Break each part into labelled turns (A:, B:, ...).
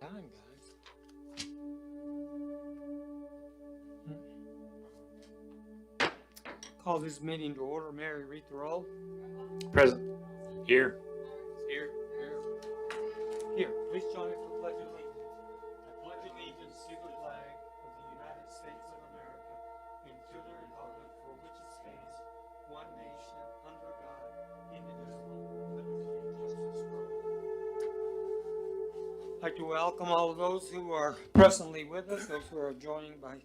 A: Time, guys. Call this meeting to order. Mary, read the roll.
B: Present. Here.
A: Here. Here. Please join me for the Pledge of Allegiance. I pledge allegiance to the flag of the United States of America and to the republic for which it stands, one nation, under God, indivisible, with liberty and justice for all. I'd like to welcome all of those who are presently with us, those who are joining by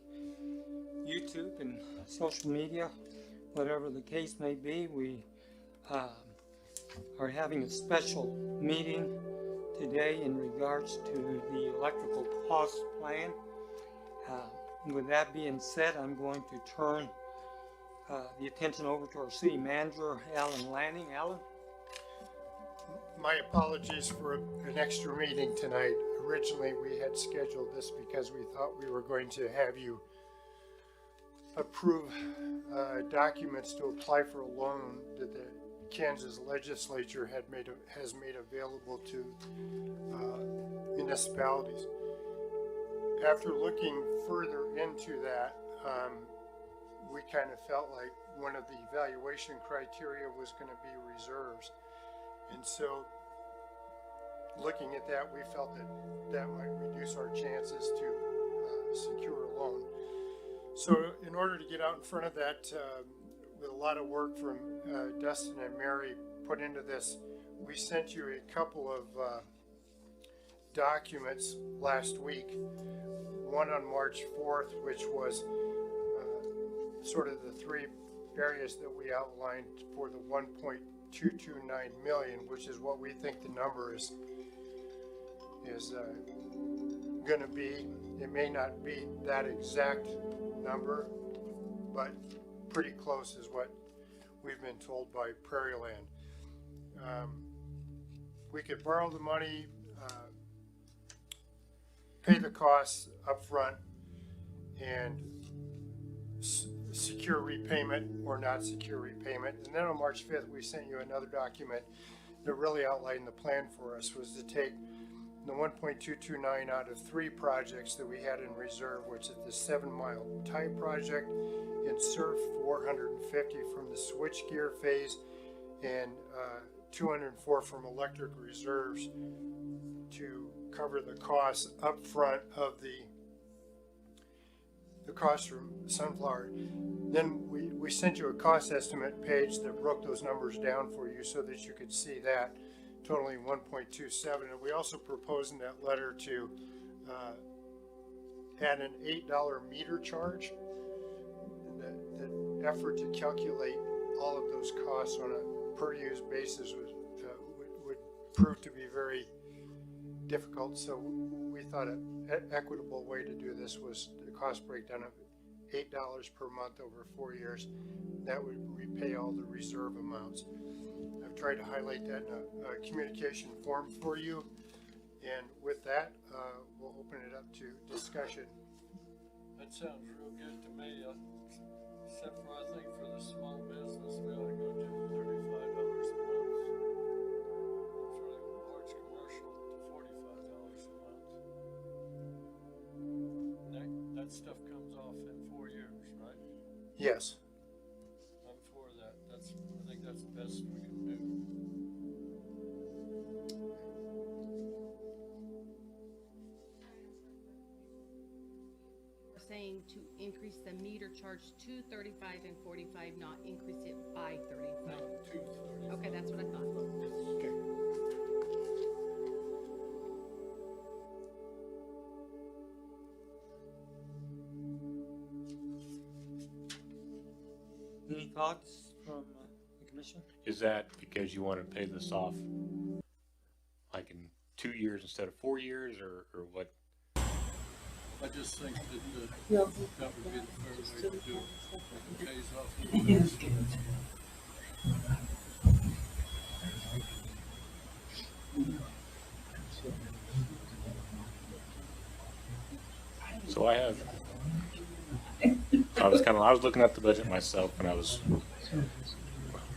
A: YouTube and social media, whatever the case may be. We are having a special meeting today in regards to the electrical cost plan. With that being said, I'm going to turn the attention over to our city manager, Alan Lanning. Alan?
C: My apologies for an extra meeting tonight. Originally, we had scheduled this because we thought we were going to have you approve documents to apply for a loan that the Kansas legislature has made available to municipalities. After looking further into that, we kind of felt like one of the evaluation criteria was going to be reserves. And so, looking at that, we felt that might reduce our chances to secure a loan. So, in order to get out in front of that, with a lot of work from Dustin and Mary put into this, we sent you a couple of documents last week. One on March 4th, which was sort of the three areas that we outlined for the 1.229 million, which is what we think the number is going to be. It may not be that exact number, but pretty close is what we've been told by Prairie Land. We could borrow the money, pay the costs up front, and secure repayment or not secure repayment. And then on March 5th, we sent you another document that really outlined the plan for us, was to take the 1.229 out of three projects that we had in reserve, which is the 7 Mile Tie project and SURF 450 from the switchgear phase, and 204 from electric reserves to cover the costs up front of the cost from Sunflower. Then we sent you a cost estimate page that broke those numbers down for you so that you could see that, totaling 1.27. And we also proposed in that letter to add an $8 meter charge. The effort to calculate all of those costs on a per use basis would prove to be very difficult. So we thought an equitable way to do this was the cost breakdown of $8 per month over 4 years. That would repay all the reserve amounts. I've tried to highlight that in a communication form for you. And with that, we'll open it up to discussion.
D: That sounds real good to me, except for I think for the small business, we ought to go to $35 a month. And for the large commercial, to $45 a month. That stuff comes off in 4 years, right?
C: Yes.
D: I'm for that. I think that's the best we can do.
E: Saying to increase the meter charge to 35 and 45, not increase it by 35.
D: No, 230.
E: Okay, that's what I thought.
C: Okay.
A: Any thoughts from the commission?
B: Is that because you want to pay this off like in 2 years instead of 4 years, or what?
D: I just think that that would be the fair way to do it. It pays off the years.
B: So I was looking at the budget myself, and I was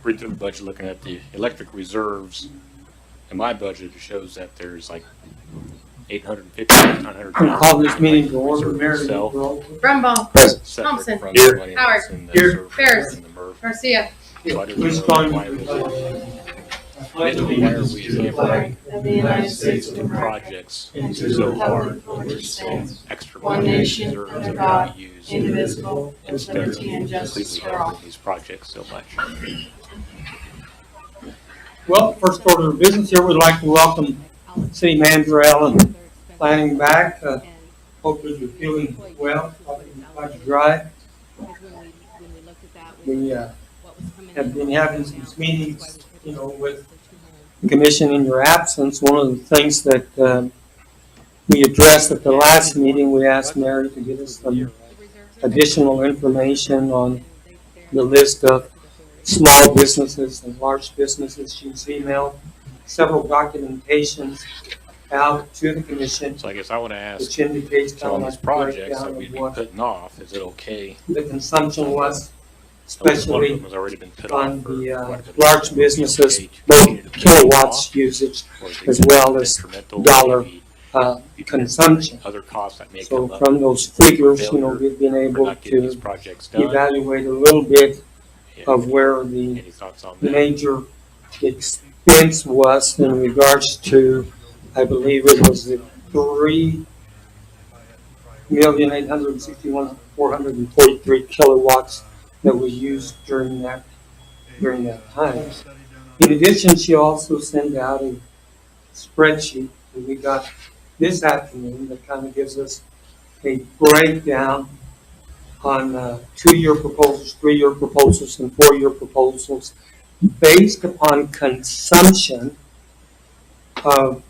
B: reading through the budget, looking at the electric reserves. In my budget, it shows that there's like 850, 900.
A: I'm call this meeting to order. Mayor, you
B: Itself,
A: roll.
E: Brumbaugh.
A: Present.
B: separate
E: Thompson.
B: from
A: Here.
B: the money
E: Howard.
B: that's in the
A: Here.
B: surplus
E: Ferris.
B: and the MERV.
E: Garcia.
B: So I didn't
A: Please
B: know
A: join
B: why
A: me.
B: it was- why are we hampering
F: of the United States of
B: the
F: America,
B: projects
F: and to the
B: so
F: republic
B: hard?
F: for which it stands,
B: Extra
F: one
B: money
F: nation,
B: reserves
F: under
B: that
F: God,
B: we use
F: indivisible, with
B: instead of
F: liberty and justice
B: completely
F: for all.
B: hampering these projects so much.
A: Well, first order of business here, we'd like to welcome City Manager Allen Planning back. Hopefully you're feeling well, like you drive. We have been having some meetings, with the commission in your absence. One of the things that we addressed at the last meeting, we asked Mary to give us some additional information on the list of small businesses and large businesses. She's emailed several documentations out to the commission,
B: So I guess I want to ask,
A: which indicates
B: so
A: kind
B: on
A: of
B: these
A: like a
B: projects
A: breakdown
B: that
A: of
B: we'd be
A: what
B: putting off, is it okay?
A: the consumption was,
B: One of
A: especially
B: them has already been put off
A: on
B: for
A: the
B: quite a bit of
A: large
B: time.
A: businesses,
B: Okay to
A: both
B: continue to put them
A: kilowatts
B: off,
A: usage,
B: or is it
A: as
B: gonna
A: well
B: be
A: as
B: detrimental,
A: dollar,
B: maybe
A: consumption.
B: other costs that may
A: So
B: come up
A: from those figures,
B: failure
A: we've been
B: for
A: able
B: not getting these
A: to
B: projects done?
A: evaluate a little bit of where the
B: Any thoughts on that?
A: major expense was in regards to, I believe it was the 3,861,443 kilowatts that we used during that time. In addition, she also sent out a spreadsheet that we got this afternoon that kind of gives us a breakdown on 2-year proposals, 3-year proposals, and 4-year proposals based upon consumption of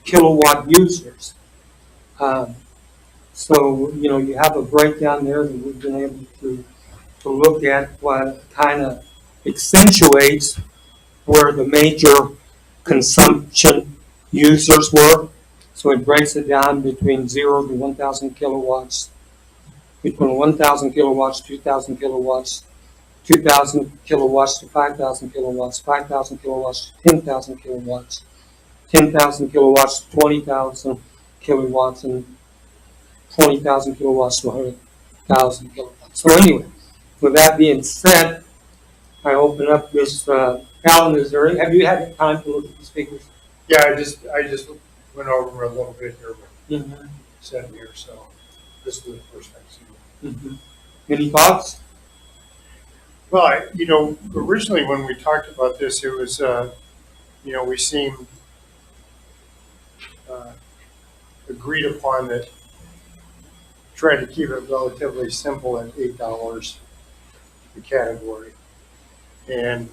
A: kilowatt users. So, you have a breakdown there that we've been able to look at what kind of accentuates where the major consumption users were. So it breaks it down between 0 to 1,000 kilowatts, between 1,000 kilowatts, 2,000 kilowatts, 2,000 kilowatts to 5,000 kilowatts, 5,000 kilowatts to 10,000 kilowatts, 10,000 kilowatts to 20,000 kilowatts, and 20,000 kilowatts to 100,000 kilowatts. So anyway, with that being said, I open up this, Alan, have you had time to look at these figures?
C: Yeah, I just went over a little bit here, but said here, so this is the first I've seen it.
A: Any thoughts?
C: Well, originally when we talked about this, it was, we seemed agreed upon that try to keep it relatively simple at $8 the category. And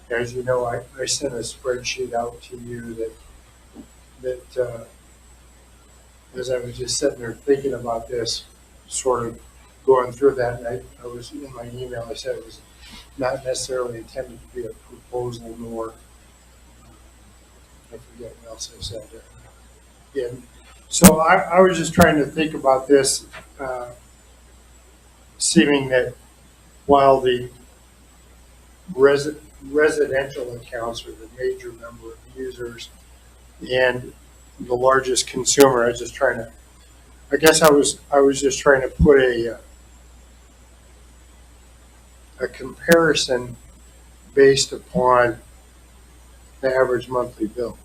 C: as you know, I sent a spreadsheet out to you that as I was just sitting there thinking about this, sort of going through that, and I was in my email, I said it was not necessarily intended to be a proposal, nor I forget what else I said there. Yeah. So I was just trying to think about this, seeming that while the residential accounts are the major number of users and the largest consumer, I was just trying to put a comparison based upon the average monthly bill.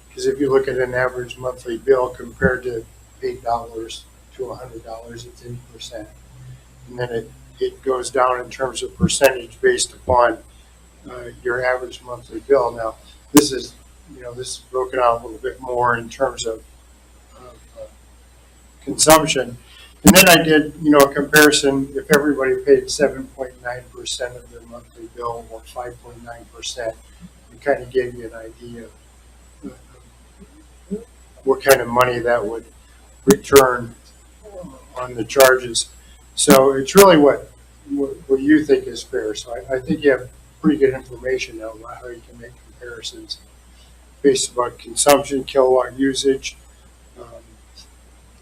C: Because if you look at an average monthly bill compared to $8 to $100, it's 8%. And then it goes down in terms of percentage based upon your average monthly bill. Now, this is broken out a little bit more in terms of consumption. And then I did, a comparison if everybody paid 7.9% of their monthly bill or 5.9%, it kind of gave you an idea of what kind of money that would return on the charges. So it's really what you think is fair. So I think you have pretty good information now about how you can make comparisons based upon consumption, kilowatt usage,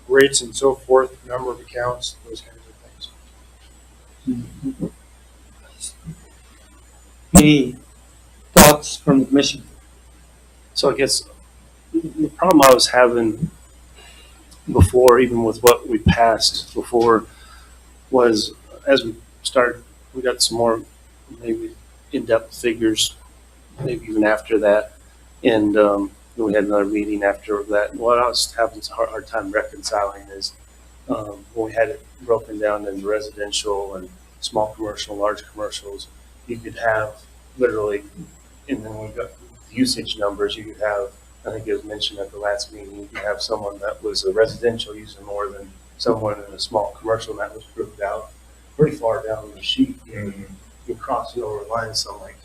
C: rates and so forth, number of accounts, those kinds of things.
A: Any thoughts from the commission?
G: So I guess the problem I was having before, even with what we passed before, was as we got some more maybe in-depth figures, maybe even after that, and then we had another meeting after that. What I was having a hard time reconciling is when we had it broken down into residential and small commercial, large commercials, you could have literally, and then we got the usage numbers, you could have, I think it was mentioned at the last meeting, you could have someone that was a residential using more than someone in a small commercial, and that was proved out pretty far down the sheet. You're crossing over lines, so I'm like,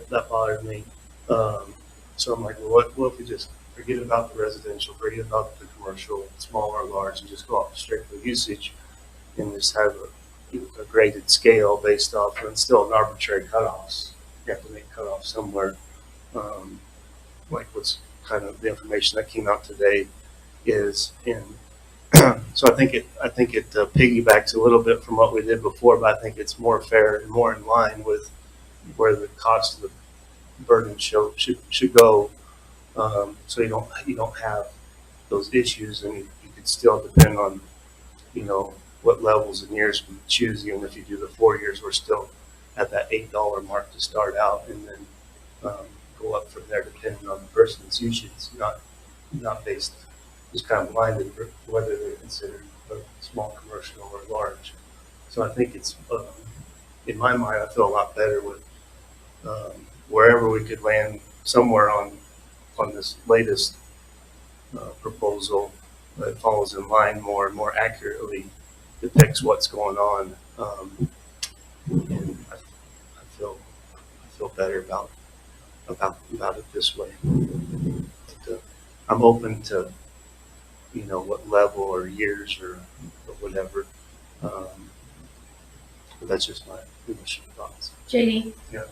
G: that bothered me. So I'm like, well, what if we just forget about the residential, forget about the commercial, small or large, and just go off strictly usage and just have a graded scale based off, and still an arbitrary cutoffs. You have to make cutoffs somewhere. Like what's kind of the information that came out today is in. So I think it piggybacks a little bit from what we did before, but I think it's more fair and more in line with where the cost of the burden should go. So you don't have those issues, and you could still depend on, what levels and years we choose. Even if you do the 4 years, we're still at that $8 mark to start out, and then go up from there depending on the person's usage, not based, just kind of blinded for whether they're considered a small commercial or large. So I think it's, in my mind, I feel a lot better with wherever we could land somewhere on this latest proposal that falls in line more and more accurately depicts what's going on. And I feel better about it this way. But, I'm open to, what level or years or whatever. But that's just my initial thoughts.
E: JD?
G: Yeah.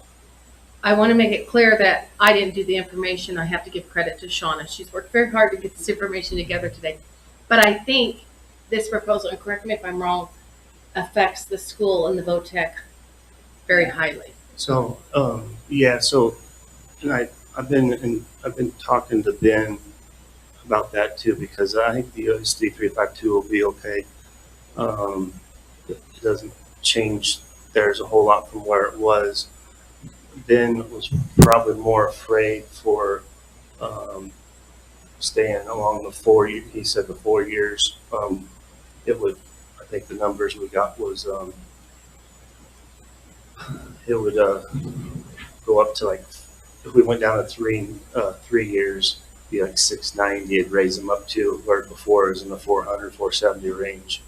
E: I want to make it clear that I didn't do the information. I have to give credit to Shauna. She's worked very hard to get this information together today. But I think this proposal, and correct me if I'm wrong, affects the school and the VOTEC very highly.
G: So, so and I've been talking to Ben about that too, because I think the USD 352 will be okay. It doesn't change theirs a whole lot from where it was. Ben was probably more afraid for staying along the 4 year. He said the 4 years. It would. I think the numbers we got was it would go up to like, if we went down to 3 years, be like 690. It'd raise them up to where before it was in the 400, 470 range.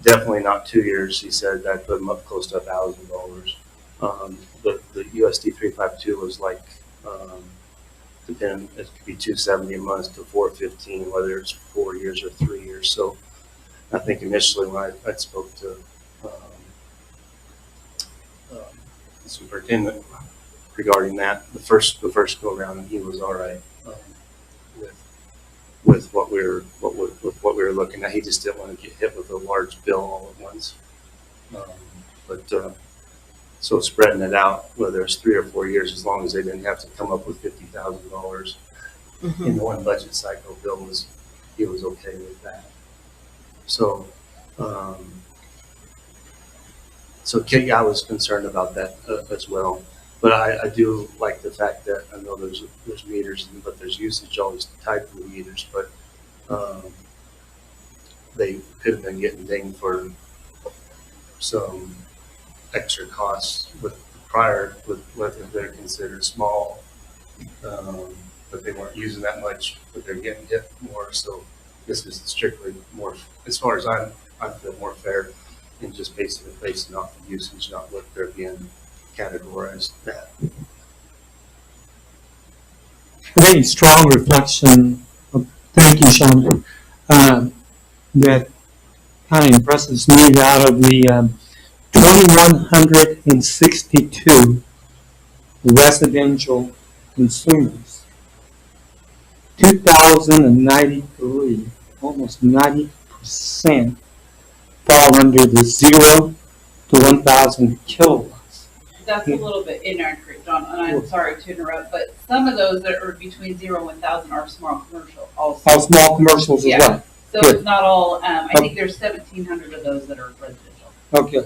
G: Definitely not 2 years. He said that put them up close to $1,000. But the USD 352 was like, depending, it could be 270 a month to 415, whether it's 4 years or 3 years. So I think initially when I spoke to the superintendent regarding that, the first go around, and he was all right with what we were looking at. He just didn't want to get hit with a large bill all at once. So spreading it out, whether it's 3 or 4 years, as long as they didn't have to come up with $50,000 in the one budget cycle, he was okay with that. So, Kate, I was concerned about that as well. But I do like the fact that I know there's meters, but there's usage always tied to the meters. But they could have been getting dinged for some extra costs with whether they're considered small, but they weren't using that much, but they're getting hit more. So this is strictly more, as far as I feel, more fair, and just basically basing off the usage, not what they're being categorized at.
A: I think it's strong reflection of, thank you, Sean, that kind of impresses me. Out of the 2,162 residential consumers, 2,093, almost 90%, fall under the 0 to 1,000 kilowatts.
H: that's a little bit inaccurate, John, and I'm sorry to interrupt, but some of those that are between 0 and 1,000 are small commercial also.
A: All small commercials as
H: Yeah.
A: well.
H: So
A: Good.
H: it's not all, I think there's 1,700 of those that are residential.
A: Okay.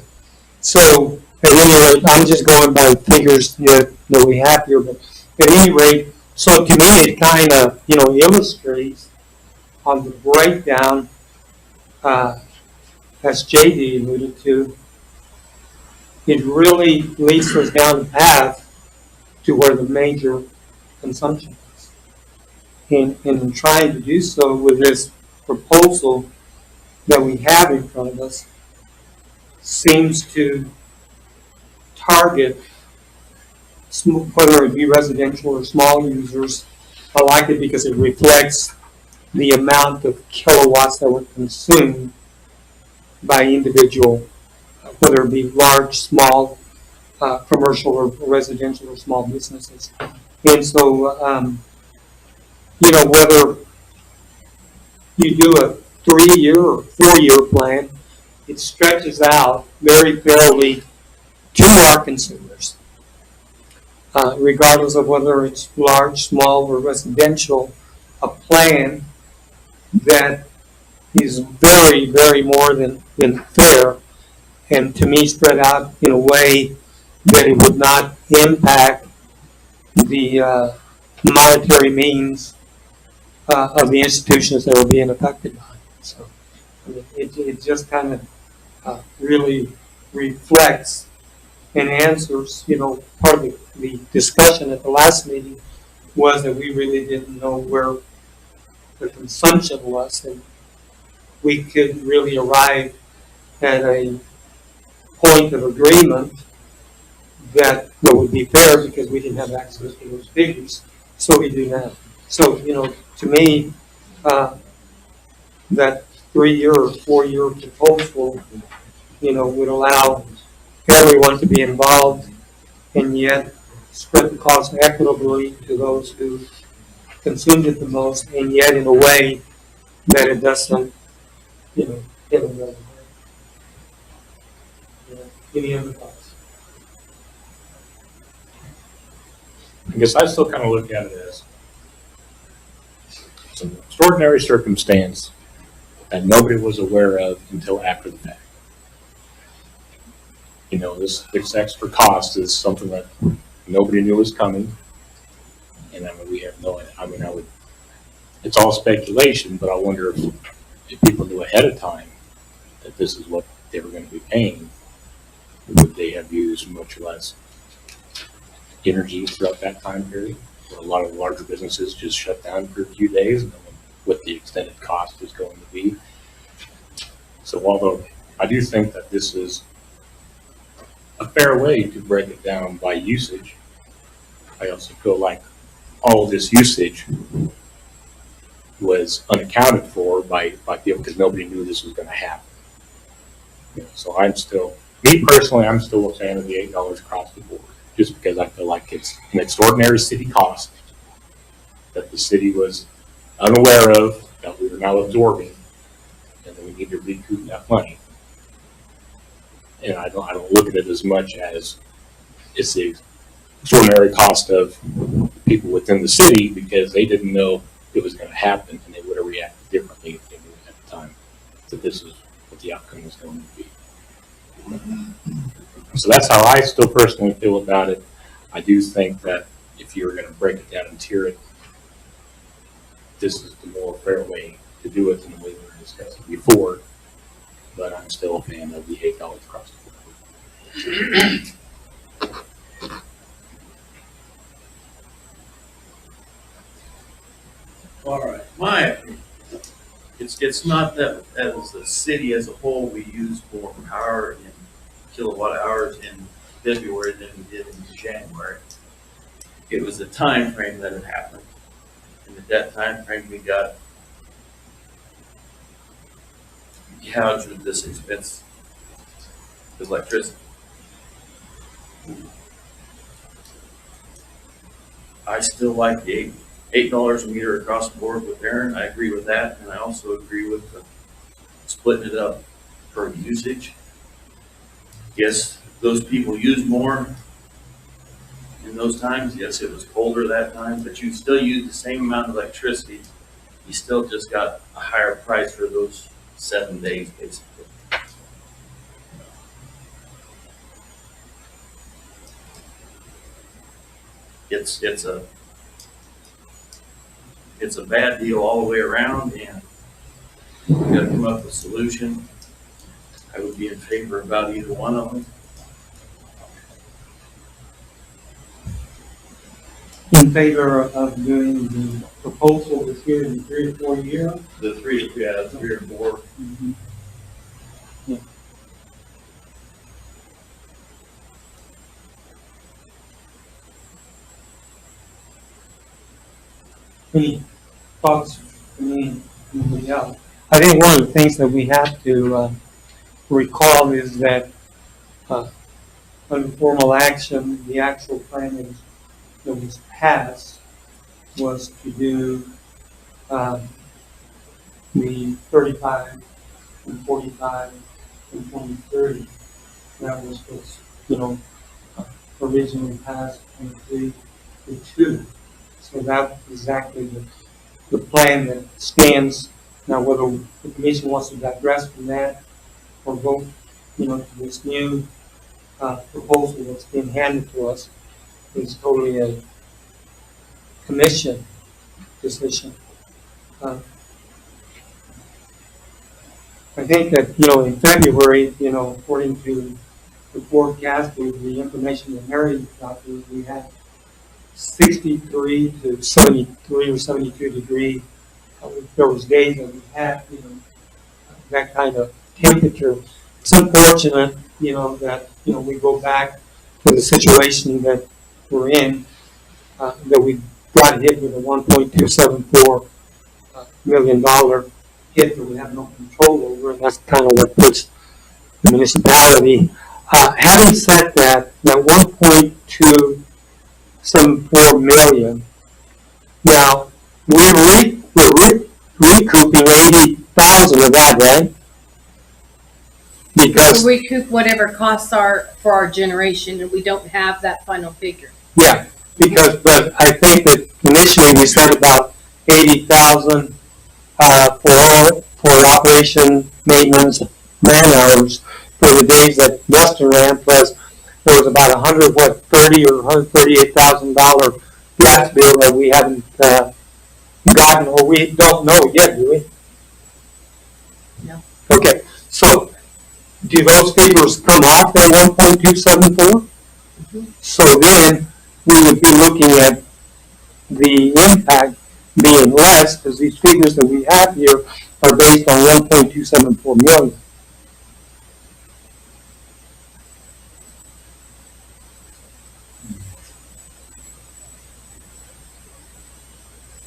A: So at any rate, I'm just going by figures that we have here, but at any rate, so to me, it kind of, illustrates on the breakdown, as JD alluded to, it really leads us down the path to where the major consumption is. And in trying to do so with this proposal that we have in front of us, seems to target, whether it be residential or small users. I like it because it reflects the amount of kilowatts that were consumed by individual, whether it be large, small, commercial or residential or small businesses. And so, whether you do a 3-year or 4-year plan, it stretches out very fairly to our consumers, regardless of whether it's large, small, or residential, a plan that is very, very more than fair, and to me spread out in a way that it would not impact the monetary means of the institutions that are being affected by it. So it just kind of really reflects and answers, part of the discussion at the last meeting was that we really didn't know where the consumption was, and we couldn't really arrive at a point of agreement that would be fair because we didn't have access to those figures. So we do now. So, to me, that 3-year or 4-year proposal, would allow everyone to be involved and yet spread the cost equitably to those who consumed it the most, and yet in a way that it doesn't, hit them really hard. Any other thoughts?
B: I guess I still kind of look at it as some extraordinary circumstance that nobody was aware of until after the fact. This extra cost is something that nobody knew was coming, and we have no. It's all speculation, but I wonder if people knew ahead of time that this is what they were going to be paying, would they have used much less energy throughout that time period? A lot of larger businesses just shut down for a few days, and what the extended cost is going to be. So although I do think that this is a fair way to break it down by usage, I also feel like all of this usage was unaccounted for by people because nobody knew this was going to happen. So me personally, I'm still a fan of the $8 across the board, just because I feel like it's an extraordinary city cost that the city was unaware of, that we are now absorbing, and then we need to recoup that money. And I don't look at it as much as it's the extraordinary cost of people within the city because they didn't know it was going to happen, and they would have reacted differently if they knew at the time that this is what the outcome was going to be. So that's how I still personally feel about it. I do think that if you were going to break it down and tier it, this is the more fair way to do it than the way we were discussing before. But I'm still a fan of the $8 across the board.
F: All right, my opinion, it's not that as a city as a whole, we use more power in kilowatt hours in February than we did in January. It was the time frame that it happened. And at that time frame, we got gouged with this expense of electricity. I still like the $8 a meter across the board with Aaron. I agree with that, and I also agree with the splitting it up per usage. Yes, those people use more, in those times, yes, it was colder that time, but you still used the same amount of electricity. You still just got a higher price for those 7 days, basically. It's a bad deal all the way around, and we gotta come up with a solution. I would be in favor about either one of them.
A: In favor of doing the proposal that's here in 3 or 4 years.
F: The three or four.
A: Yeah. Any thoughts from anybody else? I think one of the things that we have to recall is that under formal action, the actual plan that was passed was to do the 35 and 45 and 2030. That was what's, originally passed from 3 to 2. So that's exactly the plan that stands. Now, whether the commission wants to digress from that or vote, to this new proposal that's being handed to us is totally a commission decision. I think that, in February, according to the forecast, with the information that Mary got, we had 63 to 73 or 72 degree. There was days that we had, that kind of temperature. It's unfortunate, that, we go back to the situation that we're in, that we got hit with a $1.274 million hit that we have no control over, and that's kind of what puts the municipality. Having said that, that 1.274 million, now we're recouping 80,000 of that, right? Because
E: We recoup whatever costs are for our generation, and we don't have that final figure.
A: yeah, but I think that initially we said about 80,000 for operation, maintenance, man hours for the days that Western ran. Plus, there was about $130,000 or $138,000 gas bill that we haven't gotten, or we don't know yet, do we?
E: No.
A: Okay, so do those figures come off that 1.274? So then we would be looking at the impact being less, because these figures that we have here are based on 1.274 million.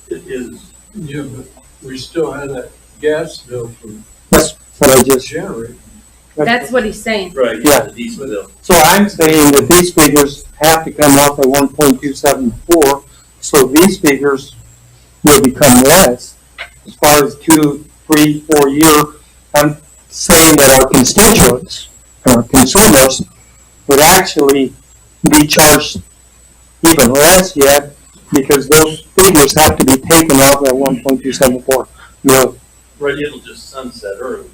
F: It is,
D: Yeah, but we still had that gas bill from
A: That's what I just.
D: generating.
E: That's what he's saying.
F: right,
A: Yeah.
F: the diesel bill.
A: So I'm saying that these figures have to come off at 1.274, so these figures will become less. As far as 2, 3, 4 year, I'm saying that our constituents, our consumers, would actually be charged even less yet, because those figures have to be taken off at 1.274 million.
F: Right, it'll just sunset early.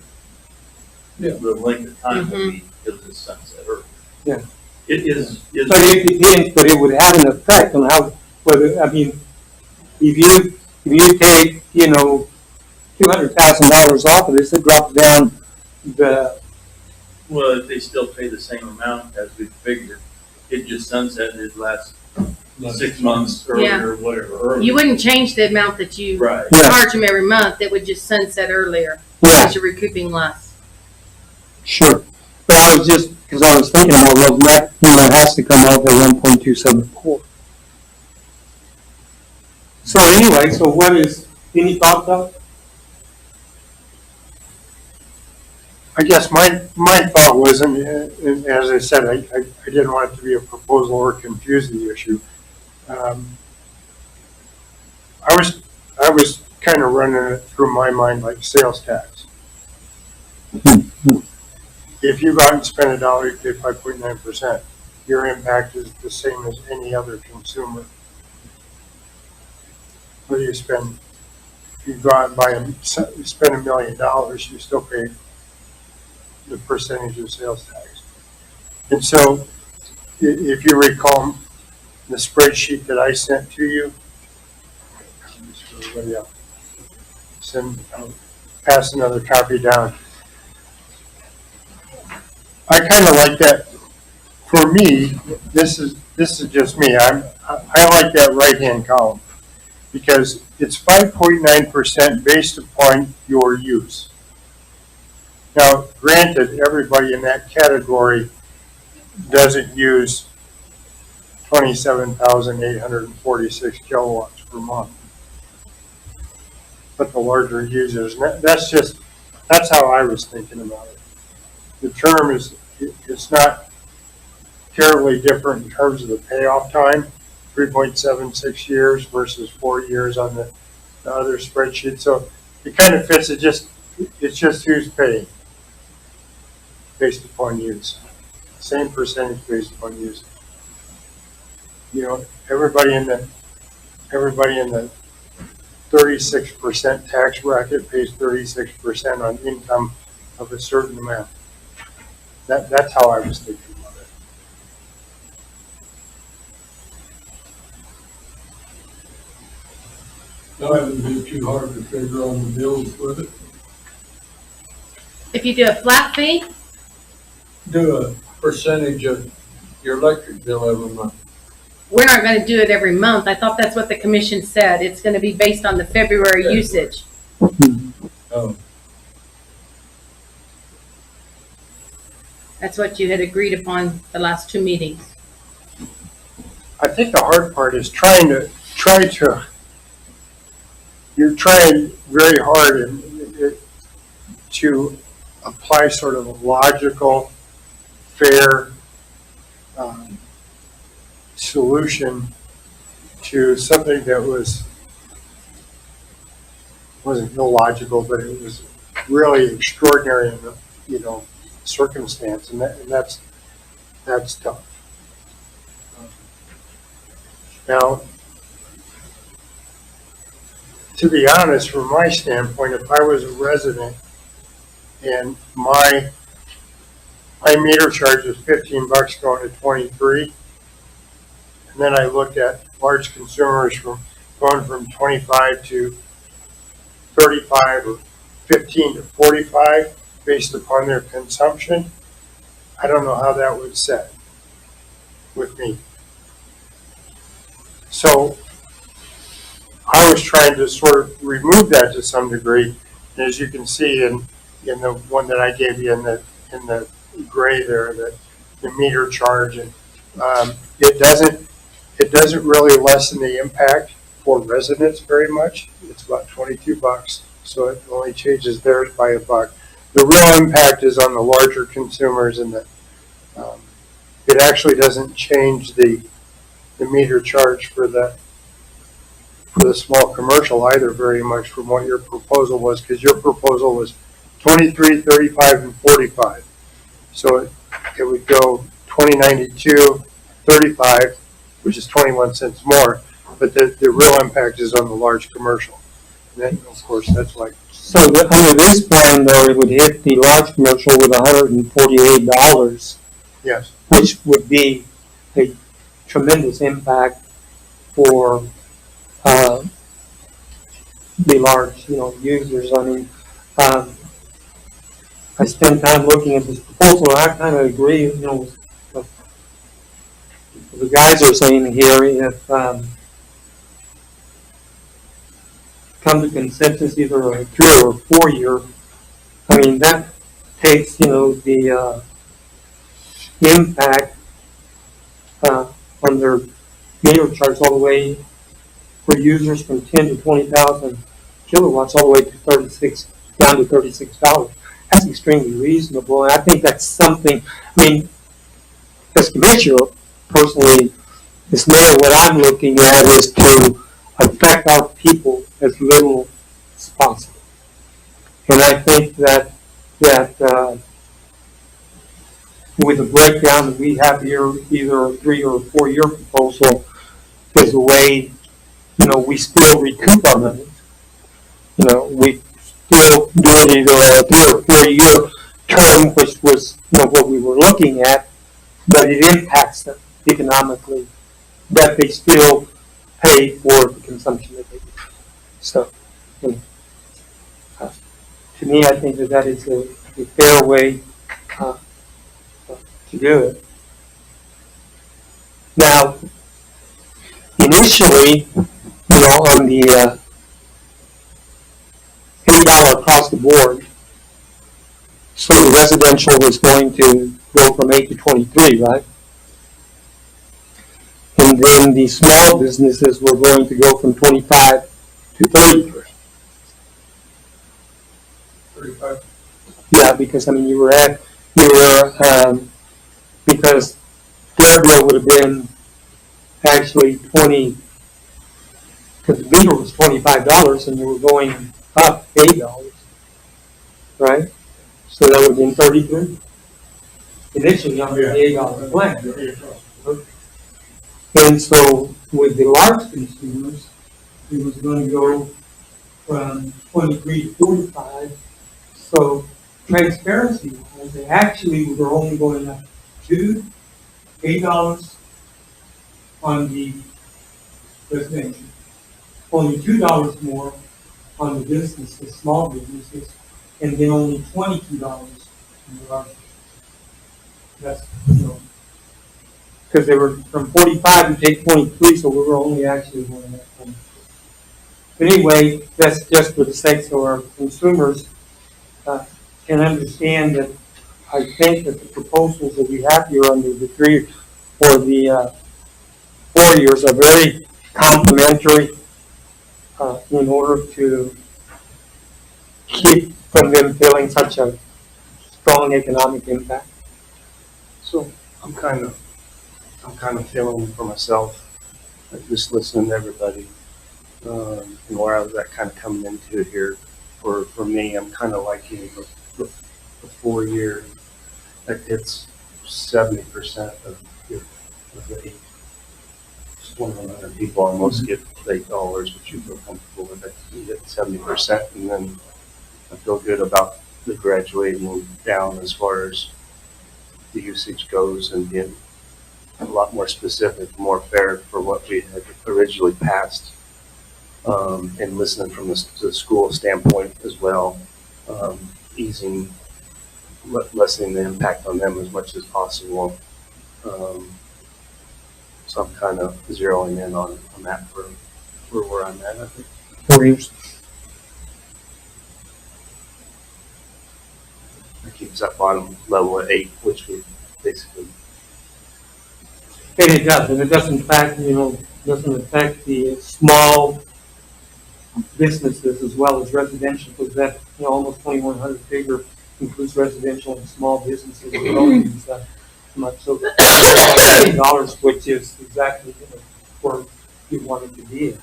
D: Yeah.
F: The length of time will be, it'll just sunset early.
A: Yeah.
F: It is,
A: But it depends, but it would have an effect on how, whether, I mean, if you take, $200,000 off of this, it drops down the,
F: well, if they still pay the same amount as we figured, it just sunsetted last 6 months earlier, or whatever, earlier.
E: You wouldn't change the amount that you
F: Right.
A: Yeah.
E: charge them every month. It would just sunset earlier,
A: yeah,
E: because you're recouping less.
A: sure. But I was just, because I was thinking, well, that, has to come off at 1.274. So anyway, so what is, any thoughts on?
C: I guess my thought was, and as I said, I didn't want it to be a proposal or confuse the issue. I was kind of running it through my mind like sales tax. If you go out and spend $1, you pay 5.9%. your impact is the same as any other consumer. Whether you spend, if you go out and you spend $1 million, you still pay the percentage of sales tax. And so, if you recall the spreadsheet that I sent to you, pass another copy down. I kind of like that. For me, this is just me. I like that right-hand column because it's 5.9% based upon your use. Now, granted, everybody in that category doesn't use 27,846 kilowatts per month. But the larger users, that's how I was thinking about it. The term it's not terribly different in terms of the payoff time, 3.76 years versus 4 years on the other spreadsheet. So it kind of fits. It's just who's paying based upon use. Same percentage based upon use. You know, everybody in the 36% tax bracket pays 36% on income of a certain amount. That's how I was thinking about it.
D: That wouldn't be too hard to figure on the bills with it.
E: If you do a flat fee,
D: Do a percentage of your electric bill every month.
E: we're not gonna do it every month. I thought that's what the commission said. It's gonna be based on the February usage.
D: Oh,
E: That's what you had agreed upon the last two meetings.
C: I think the hard part is you're trying very hard to apply sort of a logical, fair solution to something that wasn't illogical, but it was really extraordinary in the, circumstance, and that's tough. Now, to be honest, from my standpoint, if I was a resident and my meter charge was $15 going to 23, and then I looked at large consumers going from 25 to 35 or 15 to 45 based upon their consumption, I don't know how that would set with me. So I was trying to sort of remove that to some degree. And as you can see in the one that I gave you in the gray there, the meter charge, and it doesn't really lessen the impact for residents very much. It's about $22, so it only changes theirs by $1. The real impact is on the larger consumers, and it actually doesn't change the meter charge for the small commercial either very much from what your proposal was, because your proposal was 23, 35, and 45. So it would go 2092, 35, which is 21 cents more, but the real impact is on the large commercial. And then, of course, that's like.
A: So under this plan, though, it would hit the large commercial with $148,
C: Yes.
A: which would be a tremendous impact for the large, users. I mean, I spent time looking at this proposal, and I kind of agree, with what the guys are saying here. If come to consensus, either a 3 or 4 year, I mean, that takes, the impact on their meter charge all the way for users from 10 to 20,000 kilowatts all the way to down to $36. That's extremely reasonable, and I think that's something. I mean, as commissioner, personally, it's more what I'm looking at is to affect our people as little as possible, and I think that with the breakdown that we have here, either a 3 or 4 year proposal, is a way, we still recoup our money. We still do it either a 3 or 4 year term, which was, what we were looking at, but it impacts them economically, but they still pay for the consumption that they do. So, to me, I think that is a fair way to do it. Now, initially, on the $8 across the board, so the residential was going to go from 8 to 23, right? And then the small businesses were going to go from 25 to 33.
C: 35.
A: Yeah, because because their bill would have been actually 20, because the meter was $25 and you were going up $8, right? So that would have been 33. Initially under the $8 plan. And so with the large consumers, it was going to go from 23 to 45. So transparency wise, they actually were only going up $8 on the residential, only $2 more on the businesses, small businesses, and then only $22 on the large. That's, because they were from 45 to take 23, so we were only actually going up 23. But anyway, that's just for the sake so our consumers can understand that I think that the proposals that we have here under the 3 or the 4 years are very complementary in order to keep from them feeling such a strong economic impact.
G: So I'm kind of feeling for myself, like just listening to everybody, and where I was at kind of coming into it here. For me, I'm kind of liking the 4 year. That gets 70% of the 2,100 people almost get $8, which you feel comfortable with. That you get 70%, and then I feel good about the graduating down as far as the usage goes and being a lot more specific, more fair for what we had originally passed, and listening from the school standpoint as well, lessening the impact on them as much as possible. So I'm kind of zeroing in on that for where I'm at, I think.
A: 4 years.
G: That keeps that bottom level at 8, which we basically.
A: And it does, and it doesn't affect the small businesses as well as residential, because that almost 2,100 figure includes residential and small businesses. We don't use that much, so $8, which is exactly where you want it to be.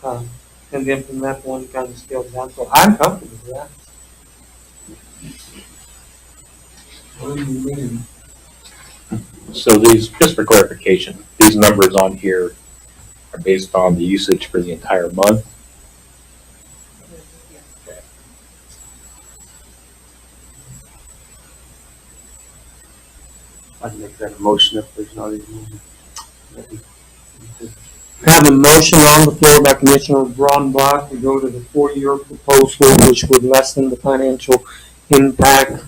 A: And then from that point, it kind of scales down. So I'm comfortable with that.
B: So these, just for clarification, these numbers on here are based on the usage for the entire month.
G: I'd make that a motion if there's not even.
A: I have a motion on the floor by Commissioner Braunbach to go to the 4-year proposal, which would lessen the financial impact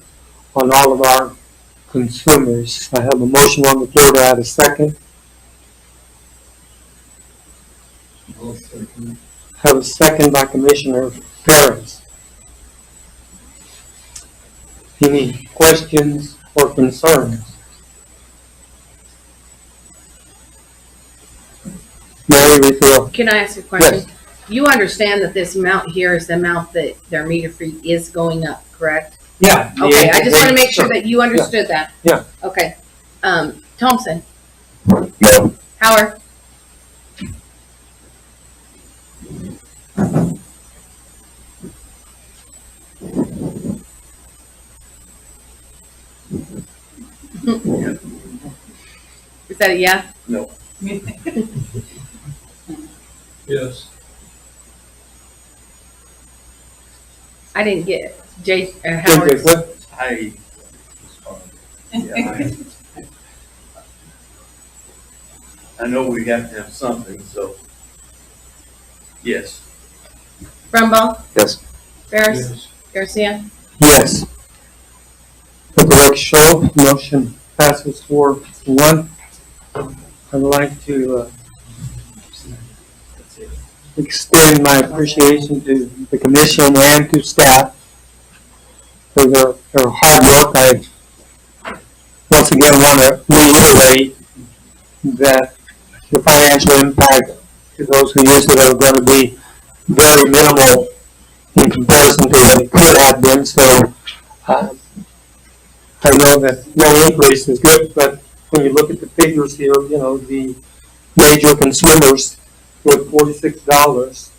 A: on all of our consumers. I have a motion on the floor to add a second. I have a second by Commissioner Ferris. Any questions or concerns? Mary, read the roll.
E: Can I ask a question? You understand that this amount here is the amount that their meter fee is going up, correct?
A: Yeah.
E: Okay, I just want to make sure that you understood that.
A: Yeah.
E: Okay. Thompson,
B: No.
E: Howard, Is that a yeah?
D: Yes.
E: I didn't get Howard's.
F: I, yeah, I know we have to have something, so, yes.
E: Brumbaugh,
G: Yes.
E: Ferris, Garcia.
A: Yes. Let the record show, motion passes 4-1. I'd like to extend my appreciation to the commission and to staff for their hard work. I once again want to reiterate that the financial impact to those who use it are going to be very minimal in comparison to what it could have been. So I know that no increase is good, but when you look at the figures here, you know, the major consumers with $46,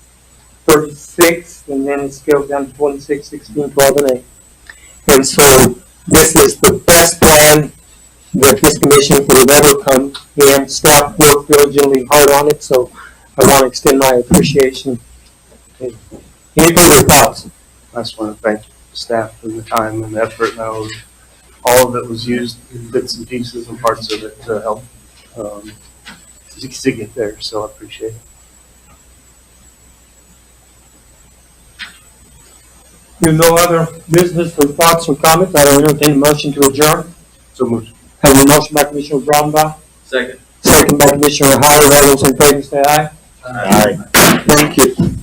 A: 36, and then it scales down to 26, 16, 12, and 8. And so this is the best plan that this commission could have ever come, and staff worked diligently hard on it, so I want to extend my appreciation. Any further thoughts?
G: I just want to thank staff for the time and the effort. And all of it was used, bits and pieces and parts of it to help to get there. So I appreciate it.
A: If no other business or thoughts or comments, I will entertain a motion to adjourn.
G: So moved.
A: Have a motion by Commissioner Brombaugh,
F: Second.
A: second by Commissioner Howard. All those in favor say aye.
F: Aye.
A: Thank you.